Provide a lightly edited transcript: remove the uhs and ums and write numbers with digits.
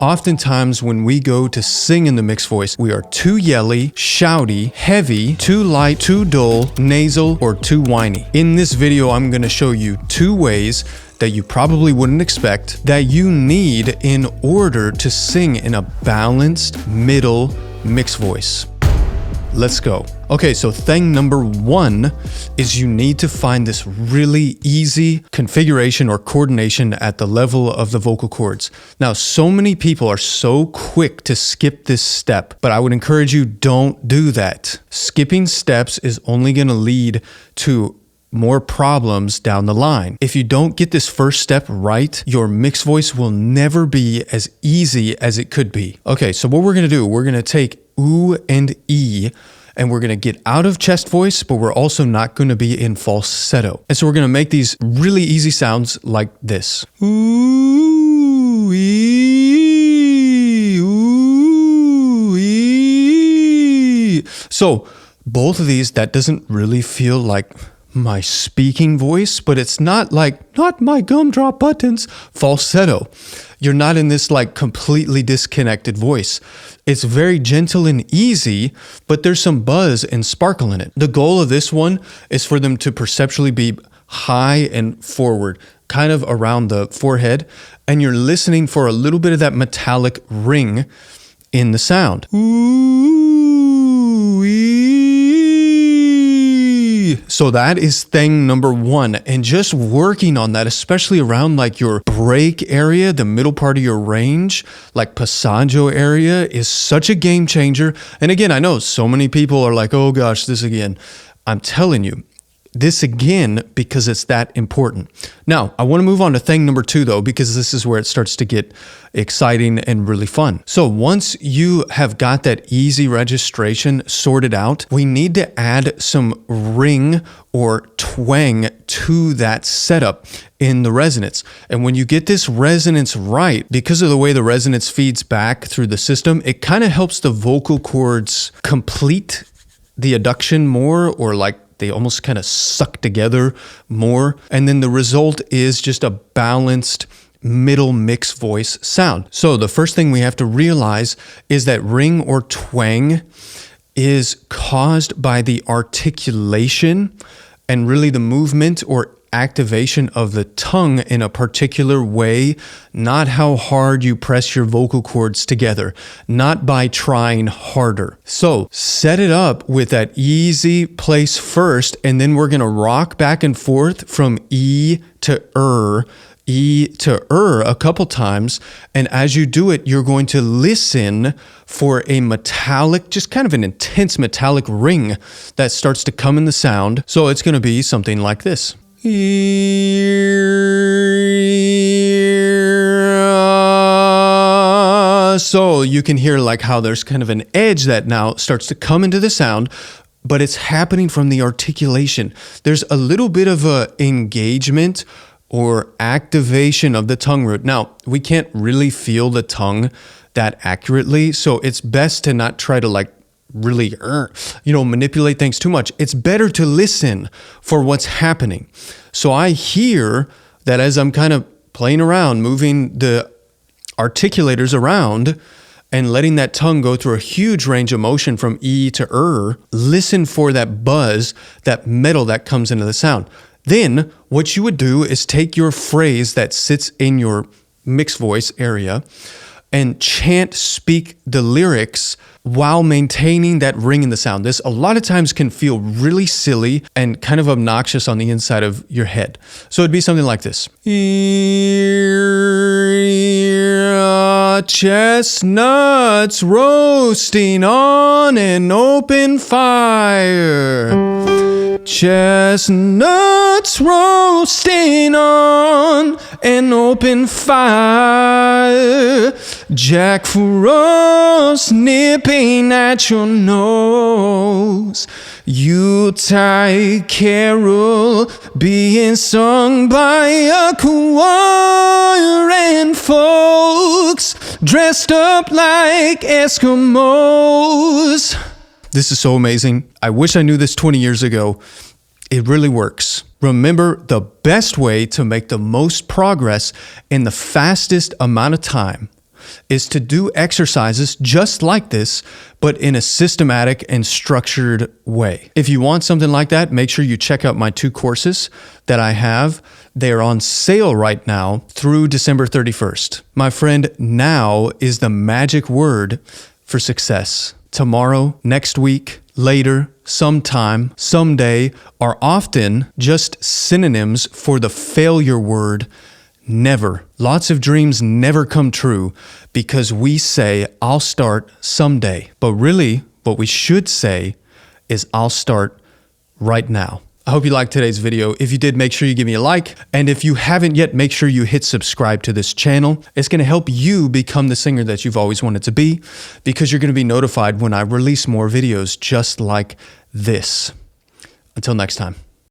Oftentimes when we go to sing in the mixed voice, we are too yelly, shouty, heavy, too light, too dull, nasal, or too whiny. In this video, I'm going to show you 2 ways that you probably wouldn't expect that you need in order to sing in a balanced middle mixed voice. Let's go. Okay, so thing number 1 is you need to find this really easy configuration or coordination at the level of the vocal cords. Now, so many people are so quick to skip this step, but I would encourage you, don't do that. Skipping steps is only going to lead to more problems down the line. If you don't get this first step right, your mixed voice will never be as easy as it could be. Okay, so what we're going to do, we're going to take ooh and e, and we're going to get out of chest voice, but we're also not going to be in falsetto. And so we're going to make these really easy sounds like this. Ooh, ee, ooh, ee. So both of these, that doesn't really feel like my speaking voice, but it's not like, not my gumdrop buttons, falsetto. You're not in this like completely disconnected voice. It's very gentle and easy, but there's some buzz and sparkle in it. The goal of this one is for them to perceptually be high and forward, kind of around the forehead, and you're listening for a little bit of that metallic ring in the sound. Ooh, so that is thing number 1, and just working on that, especially around like your break area, the middle part of your range, like passaggio area, is such a game changer. And again, I know so many people are like, oh gosh, this again. I'm telling you, this again, because it's that important. Now, I want to move on to thing number 2 though, because this is where it starts to get exciting and really fun. So once you have got that easy registration sorted out, we need to add some ring or twang to that setup in the resonance. And when you get this resonance right, because of the way the resonance feeds back through the system, it kind of helps the vocal cords complete the adduction more, or like they almost kind of suck together more. And then the result is just a balanced middle mixed voice sound. So the first thing we have to realize is that ring or twang is caused by the articulation and really the movement or activation of the tongue in a particular way, not how hard you press your vocal cords together, not by trying harder. So set it up with that easy place first, and then we're going to rock back and forth from E to a couple times. And as you do it, you're going to listen for a metallic, just kind of an intense metallic ring that starts to come in the sound. So it's going to be something like this. So you can hear like how there's kind of an edge that now starts to come into the sound, but it's happening from the articulation. There's a little bit of a engagement or activation of the tongue root. Now, we can't really feel the tongue that accurately, so it's best to not try to like really manipulate things too much. It's better to listen for what's happening. So I hear that as I'm kind of playing around, moving the articulators around and letting that tongue go through a huge range of motion from E to listen for that buzz, that metal that comes into the sound. Then what you would do is take your phrase that sits in your mixed voice area and speak the lyrics while maintaining that ring in the sound. This a lot of times can feel really silly and kind of obnoxious on the inside of your head. So it'd be something like this. Chestnuts roasting on an open fire. Chestnuts roasting on an open fire. Jack Frost nipping at your nose. Yuletide carol being sung by a choir and folks dressed up like Eskimos. This is so amazing. I wish I knew this 20 years ago. It really works. Remember, the best way to make the most progress in the fastest amount of time is to do exercises just like this, but in a systematic and structured way. If you want something like that, make sure you check out my 2 courses that I have. They are on sale right now through December 31st. My friend, now is the magic word for success. Tomorrow, next week, later, sometime, someday are often just synonyms for the failure word never. Lots of dreams never come true because we say, I'll start someday. But really, what we should say is, I'll start right now. I hope you liked today's video. If you did, make sure you give me a like. And if you haven't yet, make sure you hit subscribe to this channel. It's going to help you become the singer that you've always wanted to be, because you're going to be notified when I release more videos just like this. Until next time.